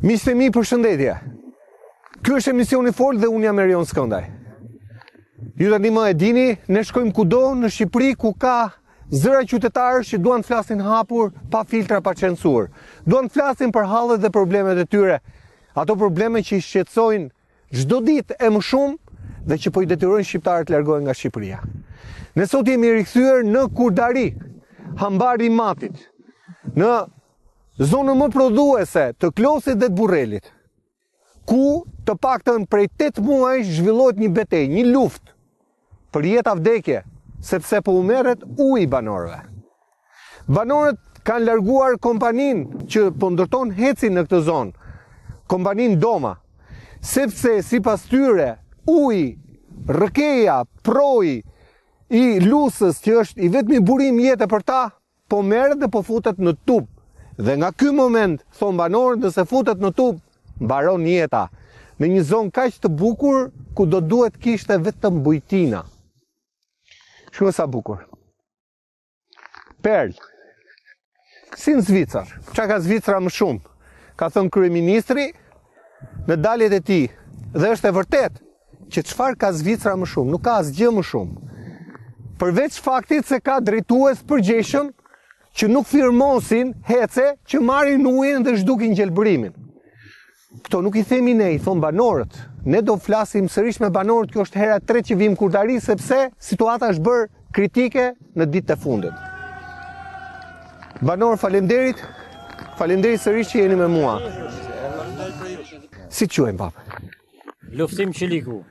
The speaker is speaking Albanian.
Miqtë e mi, përshëndetje. Ky është emisioni Fol dhe unë jam Erion Skëndaj. Ju tani më e dini, ne shkojmë kudo në Shqipëri ku ka zëra qytetarësh që duan të flasin hapur, pa filtra, pa censur. Duan të flasin për hallet dhe problemet e tyre. Ato probleme që i shqetësojnë çdo ditë e më shumë dhe që po i detyrojnë shqiptarët të largohen nga Shqipëria. Ne sot jemi rikthyer në Kurdari, hambari i Matit, në zonën më prodhuese të Klosit dhe të Burrelit, ku të paktën prej 8 muaj zhvillohet një betejë, një luftë për jetë vdekje, sepse po u merret uji banorëve. Banorët kanë larguar kompaninë që po ndërton hecin në këtë zonë, kompaninë Doma, sepse sipas tyre uji, rrëkeja, proji i lusës që është i vetmi burim jete për ta, po merret dhe po futet në tub. Dhe nga ky moment, thon banorët, nëse futet në tub, mbaron jeta në një zonë kaq të bukur ku do duhet kishte vetëm bujtina. Shkoj sa bukur. Perl. Si në Zvicër. Çka ka Zvicra më shumë? Ka thënë kryeministri në daljet e tij. Dhe është e vërtet që çfarë ka Zvicra më shumë? Nuk ka asgjë më shumë. Përveç faktit se ka drejtues përgjeshëm që nuk firmosin hece që marrin ujin dhe zhdukin gjelbërimin. Këto nuk i themi ne, i thon banorët. Ne do flasim sërish me banorët, kjo është hera 3 që vim Kurdari, sepse situata është bërë kritike në ditët e fundit. Banorë, faleminderit sërish që jeni me mua. Si quajmë, papë? Luftim Qiliku.